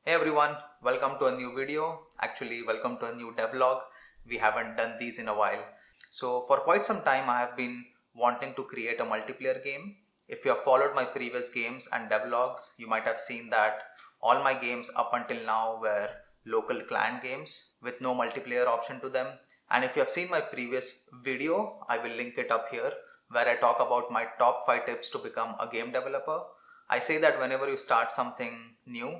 Hey everyone, welcome to a new video. Actually, welcome to a new devlog. We haven't done these in a while. So, for quite some time, I have been wanting to create a multiplayer game. If you have followed my previous games and devlogs, you might have seen that all my games up until now were local clan games with no multiplayer option to them. And if you have seen my previous video, I will link it up here where I talk about my top 5 tips to become a game developer. I say that whenever you start something new,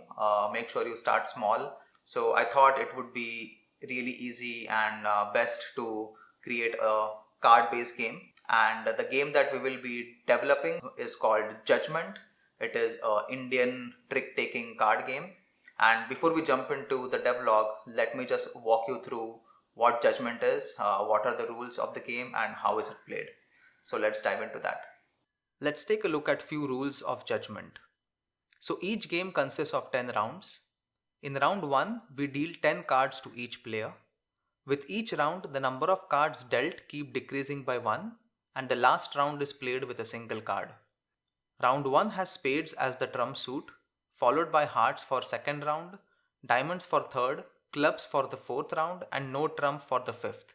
make sure you start small. So I thought it would be really easy and best to create a card based game. And the game that we will be developing is called Judgment. It is an Indian trick taking card game. And before we jump into the devlog, let me just walk you through what Judgment is, what are the rules of the game, and how is it played. So let's dive into that. Let's take a look at few rules of Judgment. So each game consists of 10 rounds. In round 1, we deal 10 cards to each player. With each round, the number of cards dealt keep decreasing by 1 and the last round is played with a single card. Round 1 has spades as the trump suit, followed by hearts for second round, diamonds for third, clubs for the fourth round and no trump for the fifth,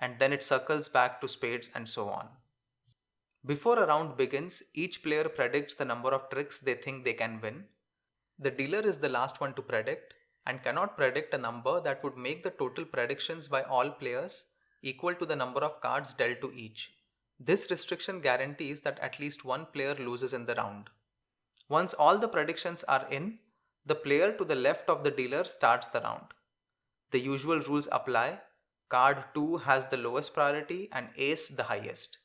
and then it circles back to spades and so on. Before a round begins, each player predicts the number of tricks they think they can win. The dealer is the last one to predict and cannot predict a number that would make the total predictions by all players equal to the number of cards dealt to each. This restriction guarantees that at least one player loses in the round. Once all the predictions are in, the player to the left of the dealer starts the round. The usual rules apply. Card 2 has the lowest priority and ace the highest.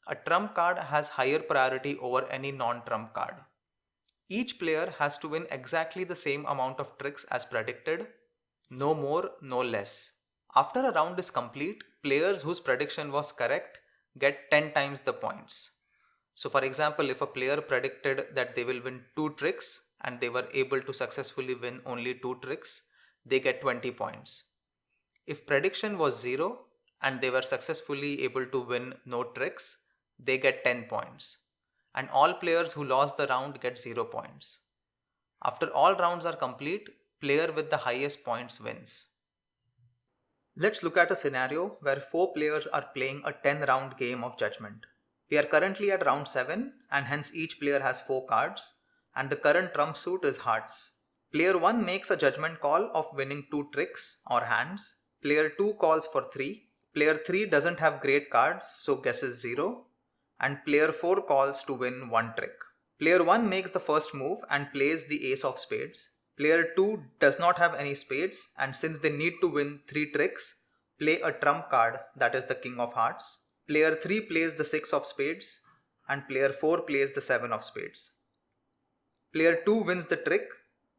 A trump card has higher priority over any non-trump card. Each player has to win exactly the same amount of tricks as predicted, no more, no less. After a round is complete, players whose prediction was correct get 10 times the points. So for example, if a player predicted that they will win 2 tricks and they were able to successfully win only 2 tricks, they get 20 points. If prediction was 0 and they were successfully able to win no tricks, they get 10 points. And all players who lost the round get 0 points. After all rounds are complete, player with the highest points wins. Let's look at a scenario where 4 players are playing a 10 round game of Judgment. We are currently at round 7 and hence each player has 4 cards and the current trump suit is hearts. Player 1 makes a judgment call of winning 2 tricks or hands. Player 2 calls for 3. Player 3 doesn't have great cards so guesses 0. And player 4 calls to win 1 trick. Player 1 makes the first move and plays the ace of spades. Player 2 does not have any spades and since they need to win 3 tricks, play a trump card that is the king of hearts. Player 3 plays the 6 of spades and player 4 plays the 7 of spades. Player 2 wins the trick,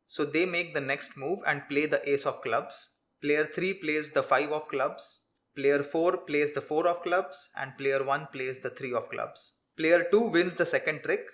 so they make the next move and play the ace of clubs. Player 3 plays the 5 of clubs. Player 4 plays the 4 of clubs and player 1 plays the 3 of clubs. Player 2 wins the second trick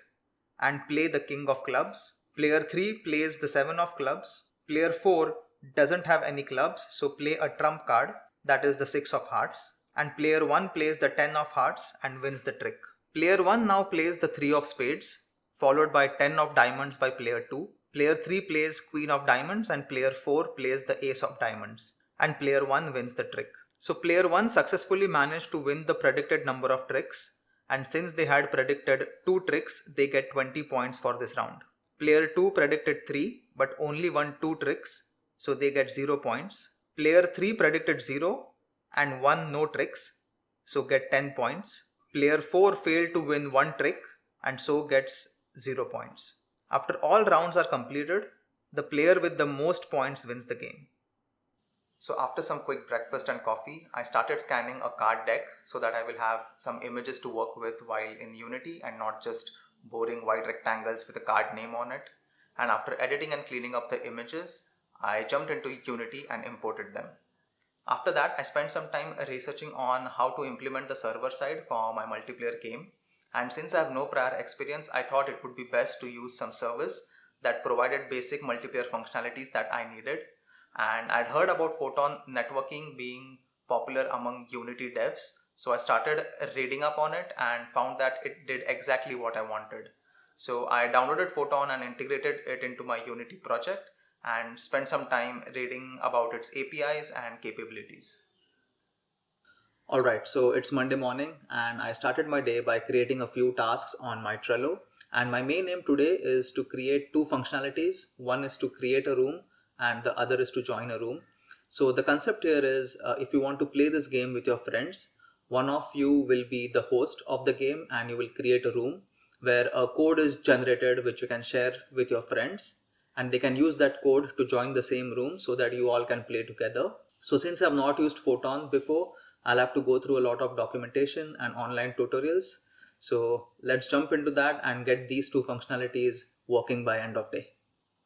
and play the king of clubs. Player 3 plays the 7 of clubs. Player 4 doesn't have any clubs, so play a trump card that is the 6 of hearts. And player 1 plays the 10 of hearts and wins the trick. Player 1 now plays the 3 of spades, followed by 10 of diamonds by player 2. Player 3 plays queen of diamonds and player 4 plays the ace of diamonds. And player 1 wins the trick. So player 1 successfully managed to win the predicted number of tricks, and since they had predicted 2 tricks, they get 20 points for this round. Player 2 predicted 3 but only won 2 tricks, so they get 0 points. Player 3 predicted 0 and won no tricks, so get 10 points. Player 4 failed to win 1 trick and so gets 0 points. After all rounds are completed, the player with the most points wins the game. So after some quick breakfast and coffee, I started scanning a card deck so that I will have some images to work with while in Unity and not just boring white rectangles with a card name on it. And after editing and cleaning up the images, I jumped into Unity and imported them. After that, I spent some time researching on how to implement the server side for my multiplayer game. And since I have no prior experience, I thought it would be best to use some service that provided basic multiplayer functionalities that I needed. And I'd heard about Photon networking being popular among Unity devs. So I started reading up on it and found that it did exactly what I wanted. So I downloaded Photon and integrated it into my Unity project. and spend some time reading about its APIs and capabilities. Alright, so it's Monday morning and I started my day by creating a few tasks on my Trello. And my main aim today is to create two functionalities. One is to create a room and the other is to join a room. So the concept here is if you want to play this game with your friends, one of you will be the host of the game and you will create a room where a code is generated which you can share with your friends, and they can use that code to join the same room so that you all can play together. So since I've not used Photon before, I'll have to go through a lot of documentation and online tutorials. So let's jump into that and get these two functionalities working by end of day.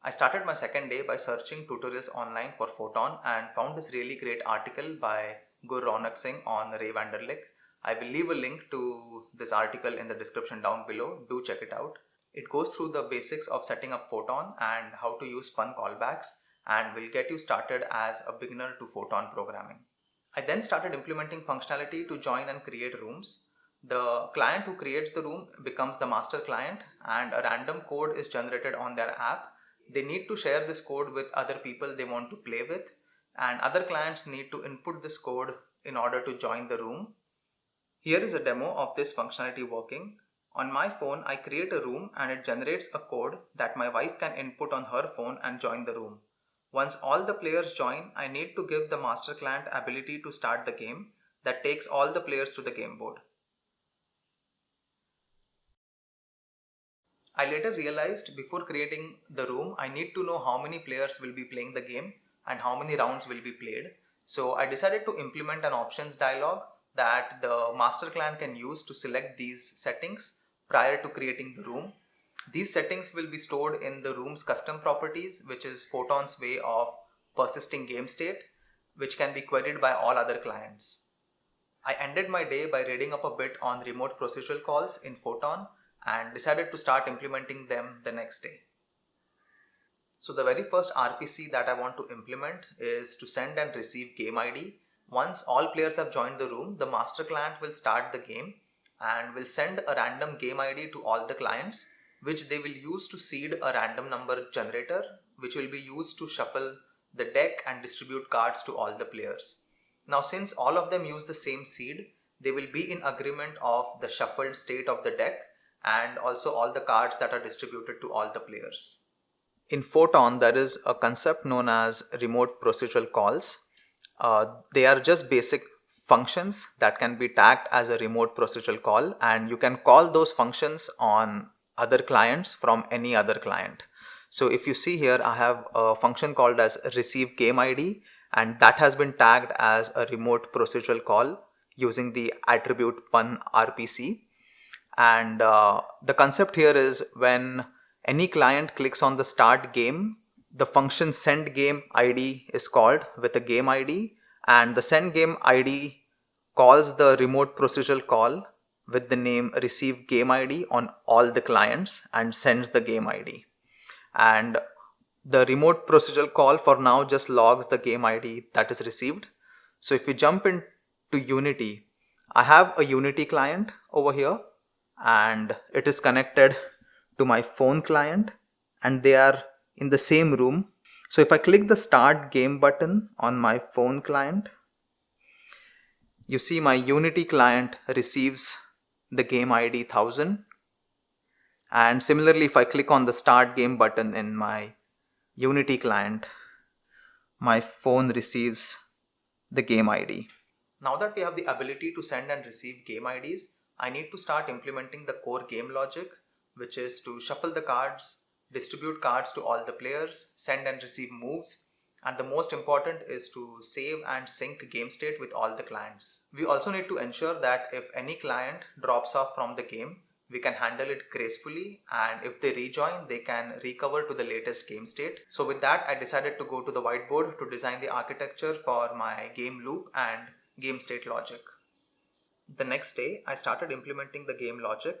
I started my second day by searching tutorials online for Photon and found this really great article by Gur Ronak Singh on Ray Vanderlik. I will leave a link to this article in the description down below. Do check it out. It goes through the basics of setting up Photon and how to use fun callbacks, and will get you started as a beginner to Photon programming. I then started implementing functionality to join and create rooms. The client who creates the room becomes the master client and a random code is generated on their app. They need to share this code with other people they want to play with, and other clients need to input this code in order to join the room. Here is a demo of this functionality working. On my phone, I create a room and it generates a code that my wife can input on her phone and join the room. Once all the players join, I need to give the master client ability to start the game that takes all the players to the game board. I later realized before creating the room, I need to know how many players will be playing the game and how many rounds will be played. So I decided to implement an options dialog that the master client can use to select these settings prior to creating the room. These settings will be stored in the room's custom properties, which is Photon's way of persisting game state, which can be queried by all other clients. I ended my day by reading up a bit on remote procedural calls in Photon and decided to start implementing them the next day. So the very first RPC that I want to implement is to send and receive game ID. Once all players have joined the room, the master client will start the game and will send a random game ID to all the clients, which they will use to seed a random number generator, which will be used to shuffle the deck and distribute cards to all the players. Now, since all of them use the same seed, they will be in agreement of the shuffled state of the deck and also all the cards that are distributed to all the players. In Photon, there is a concept known as remote procedural calls. They are just basic functions that can be tagged as a remote procedural call, and you can call those functions on other clients from any other client. So if you see here, I have a function called as receive game ID, and that has been tagged as a remote procedural call using the attribute pun RPC. And the concept here is when any client clicks on the start game, the function send game ID is called with a game ID, and the send game ID calls the remote procedural call with the name receive game ID on all the clients and sends the game ID. And the remote procedural call for now just logs the game ID that is received. So if we jump into Unity, I have a Unity client over here and it is connected to my phone client and they are in the same room. So if I click the start game button on my phone client, you see my Unity client receives the game ID 1000. And similarly, if I click on the start game button in my Unity client, my phone receives the game ID. Now that we have the ability to send and receive game IDs, I need to start implementing the core game logic, which is to shuffle the cards, distribute cards to all the players, send and receive moves, and the most important is to save and sync game state with all the clients. We also need to ensure that if any client drops off from the game, we can handle it gracefully, and if they rejoin, they can recover to the latest game state. So with that, I decided to go to the whiteboard to design the architecture for my game loop and game state logic. The next day, I started implementing the game logic.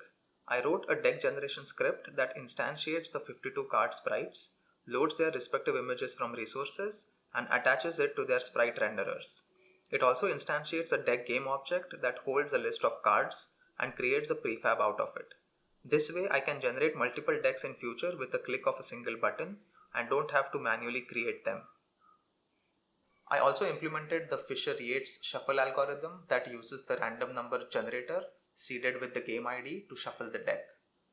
I wrote a deck generation script that instantiates the 52 card sprites, loads their respective images from resources, and attaches it to their sprite renderers. It also instantiates a deck game object that holds a list of cards and creates a prefab out of it. This way, I can generate multiple decks in future with a click of a single button and don't have to manually create them. I also implemented the Fisher-Yates shuffle algorithm that uses the random number generator seeded with the game ID to shuffle the deck.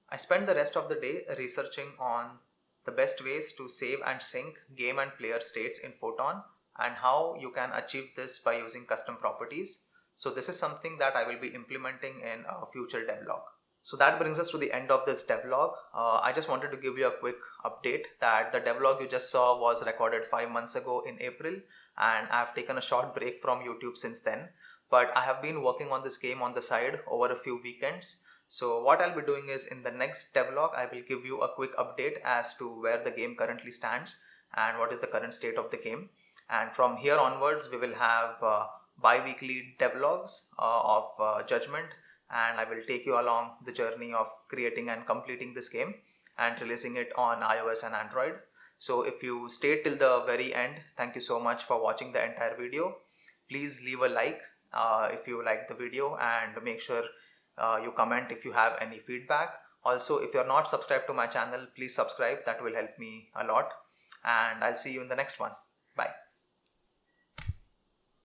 I spent the rest of the day researching on the best ways to save and sync game and player states in Photon and how you can achieve this by using custom properties. So this is something that I will be implementing in a future devlog. So that brings us to the end of this devlog. I just wanted to give you a quick update that the devlog you just saw was recorded 5 months ago in April, and I've taken a short break from YouTube since then. But I have been working on this game on the side over a few weekends. So what I'll be doing is in the next devlog, I will give you a quick update as to where the game currently stands and what is the current state of the game. And from here onwards, we will have bi-weekly devlogs of Judgment, and I will take you along the journey of creating and completing this game and releasing it on iOS and Android. So if you stayed till the very end, thank you so much for watching the entire video. Please leave a like if you like the video, and make sure you comment if you have any feedback. Also, if you're not subscribed to my channel, please subscribe. That will help me a lot. And I'll see you in the next one. Bye.